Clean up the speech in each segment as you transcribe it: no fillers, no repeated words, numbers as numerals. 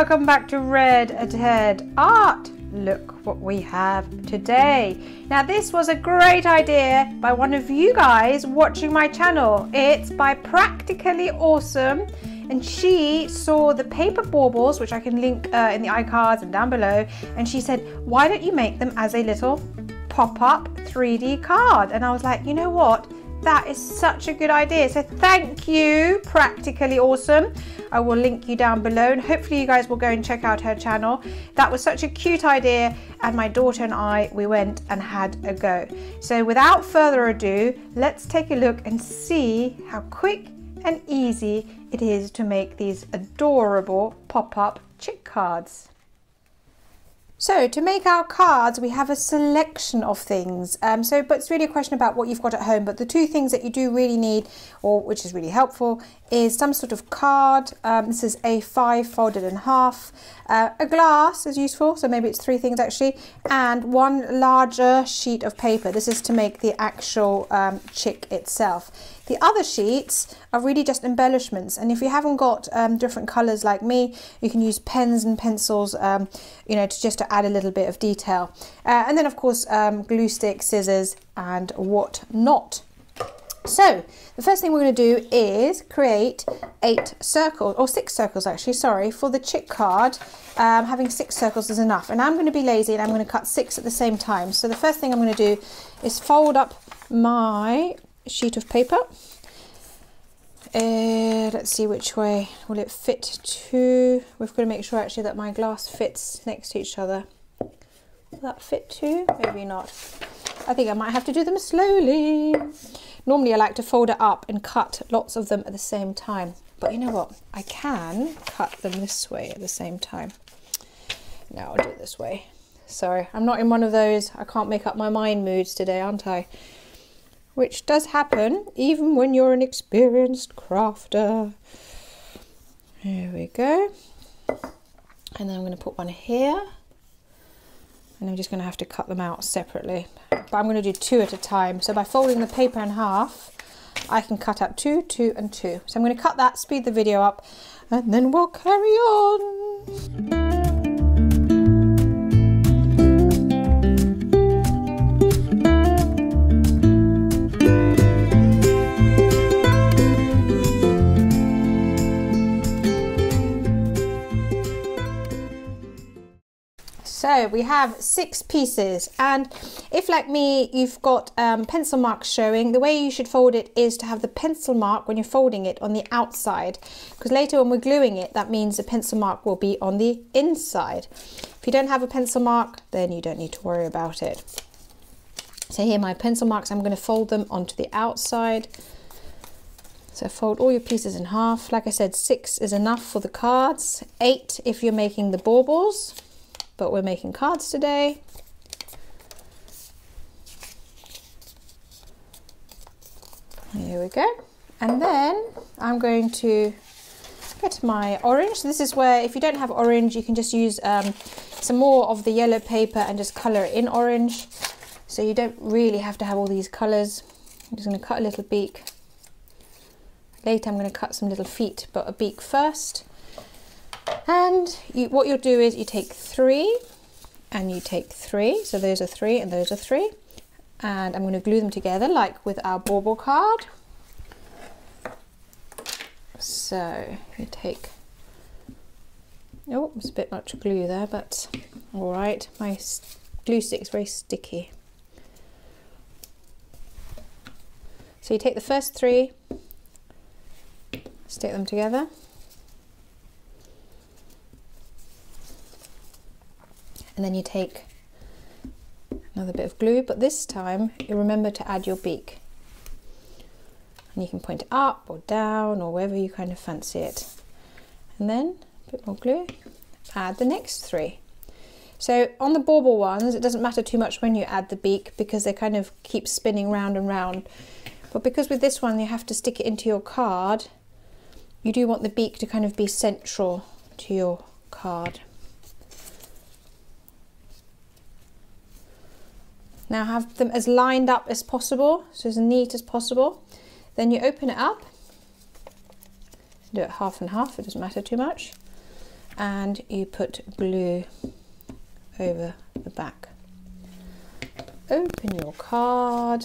welcome back to Red Head Art. Look what we have today. Now this was a great idea by one of you guys watching my channel. It's by Practically Awesome, and she saw the paper baubles, which I can link in the iCards and down below, and she said, why don't you make them as a little pop-up 3D card? And I was like, you know what? That is such a good idea. So thank you, Practically Awesome. I will link you down below, and hopefully you guys will go and check out her channel. That was such a cute idea, and my daughter and I, we went and had a go. So without further ado, let's take a look and see how quick and easy it is to make these adorable pop-up chick cards. So to make our cards, we have a selection of things. But it's really a question about what you've got at home. But the two things that you do really need, or which is really helpful, is some sort of card. This is A5 folded in half. A glass is useful, so maybe it's three things actually, and one larger sheet of paper. This is to make the actual chick itself. The other sheets are really just embellishments, and if you haven't got different colours like me, you can use pens and pencils, you know, to add a little bit of detail. And then of course glue stick, scissors and what not. So the first thing we're going to do is create 8 circles, or 6 circles actually, sorry, for the chick card. Having 6 circles is enough, and I'm going to be lazy and I'm going to cut 6 at the same time. So the first thing I'm going to do is fold up my sheet of paper. Let's see which way will it fit to. We've got to make sure actually that my glass fits next to each other. Will that fit too? Maybe not. I think I might have to do them slowly. Normally I like to fold it up and cut lots of them at the same time, but you know what, I can cut them this way at the same time. No, I'll do it this way. Sorry, I'm not in one of those I can't make up my mind moods today, aren't I? Which does happen even when you're an experienced crafter. Here we go. And then I'm going to put one here. And I'm just going to have to cut them out separately. But I'm going to do 2 at a time. So by folding the paper in half, I can cut out 2, 2 and 2. So I'm going to cut that, speed the video up, and then we'll carry on. So we have 6 pieces, and if like me you've got pencil marks showing, the way you should fold it is to have the pencil mark when you're folding it on the outside, because later when we're gluing it, that means the pencil mark will be on the inside. If you don't have a pencil mark, then you don't need to worry about it. So here my pencil marks, I'm going to fold them onto the outside. So fold all your pieces in half. Like I said, 6 is enough for the cards, 8 if you're making the baubles. But we're making cards today. Here we go. And then I'm going to get my orange. This is where, if you don't have orange, you can just use some more of the yellow paper and just colour it in orange. So you don't really have to have all these colours. I'm just going to cut a little beak. Later I'm going to cut some little feet, but a beak first. And what you'll do is you take 3 and you take 3, so those are 3 and those are 3, and I'm going to glue them together like with our bauble card. So you take, oh, it's a bit much glue there, but all right, my glue stick is very sticky. So you take the first 3, stick them together. And then you take another bit of glue, but this time you remember to add your beak. And you can point it up or down or wherever you kind of fancy it. And then a bit more glue, add the next 3. So on the bauble ones, it doesn't matter too much when you add the beak because they kind of keep spinning round and round. But because with this one you have to stick it into your card, you do want the beak to kind of be central to your card. Now have them as lined up as possible, so as neat as possible. Then you open it up, do it half and half, it doesn't matter too much. and you put glue over the back. Open your card,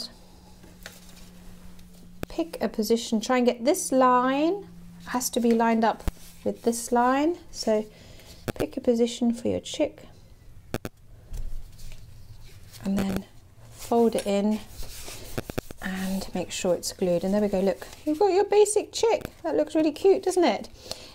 pick a position, try and get this line, has to be lined up with this line, so pick a position for your chick and then fold it in and make sure it's glued. And there we go, look, you've got your basic chick. That looks really cute, doesn't it?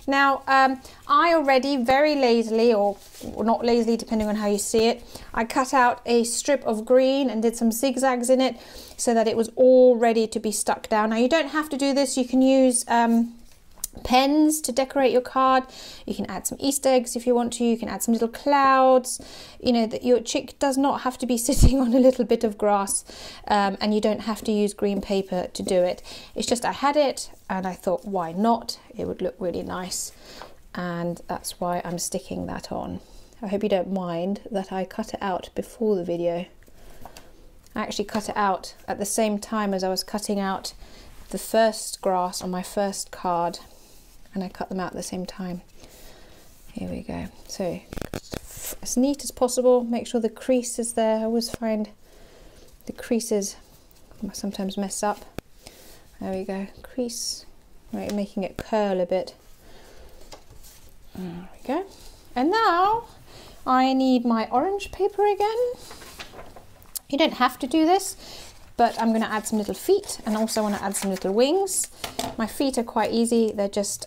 Now, I already very lazily, or not lazily depending on how you see it, I cut out a strip of green and did some zigzags in it so that it was all ready to be stuck down. Now you don't have to do this, you can use pens to decorate your card, you can add some Easter eggs if you want to, you can add some little clouds, you know, that your chick does not have to be sitting on a little bit of grass, and you don't have to use green paper to do it. It's just I had it and I thought, why not? It would look really nice, and that's why I'm sticking that on. I hope you don't mind that I cut it out before the video. I actually cut it out at the same time as I was cutting out the first grass on my first card, and I cut them out at the same time. Here we go. So as neat as possible, make sure the crease is there. I always find the creases sometimes mess up. There we go, crease, right, making it curl a bit. There we go. And now I need my orange paper again. You don't have to do this, but I'm going to add some little feet, and also want to add some little wings. My feet are quite easy, they're just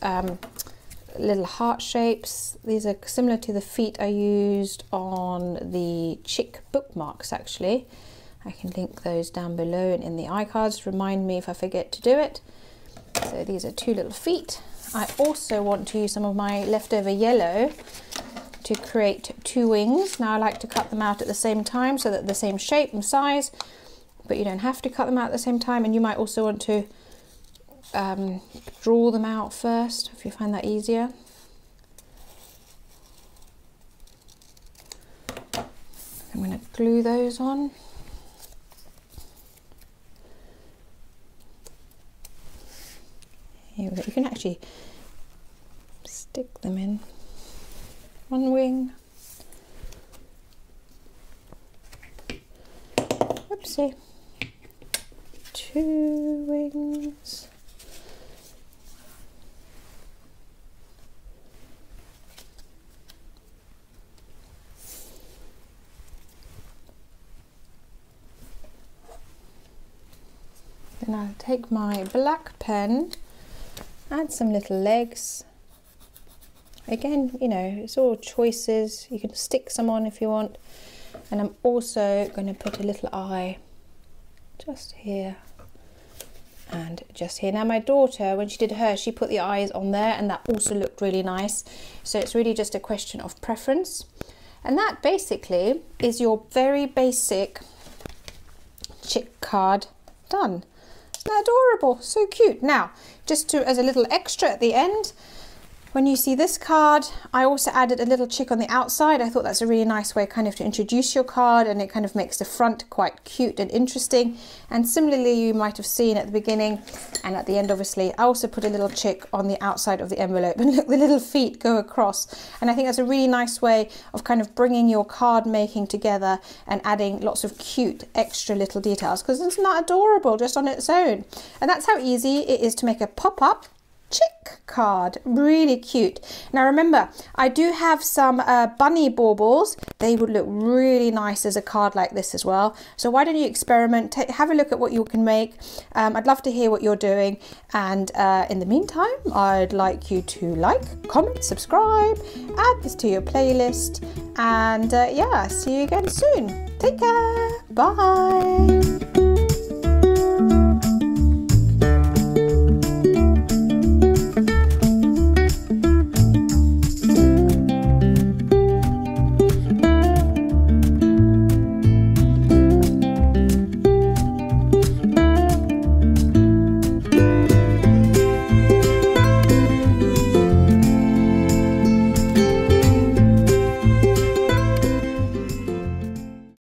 little heart shapes. These are similar to the feet I used on the chick bookmarks actually. I can link those down below and in the iCards, remind me if I forget to do it. So these are two little feet. I also want to use some of my leftover yellow to create two wings. Now I like to cut them out at the same time so that they're the same shape and size, but you don't have to cut them out at the same time, and you might also want to draw them out first if you find that easier. I'm going to glue those on. Here we go. You can actually stick them in. One wing. Oopsie. Two wings. Then I'll take my black pen, add some little legs. Again, you know, it's all choices. You can stick some on if you want. And I'm also going to put a little eye just here and just here. Now my daughter, when she did hers, she put the eyes on there, and that also looked really nice. So it's really just a question of preference. And that basically is your very basic chick card done. Isn't that adorable? So cute. Now, just to, as a little extra at the end, when you see this card, I also added a little chick on the outside. I thought that's a really nice way kind of to introduce your card, and it kind of makes the front quite cute and interesting. And similarly, you might have seen at the beginning and at the end, obviously, I also put a little chick on the outside of the envelope, and look, the little feet go across. And I think that's a really nice way of kind of bringing your card making together and adding lots of cute extra little details, because it's not adorable just on its own. And that's how easy it is to make a pop-up chick card. Really cute. Now remember, I do have some bunny baubles. They would look really nice as a card like this as well. So why don't you experiment, have a look at what you can make. I'd love to hear what you're doing, and in the meantime, I'd like you to like, comment, subscribe, add this to your playlist, and yeah, see you again soon. Take care. Bye.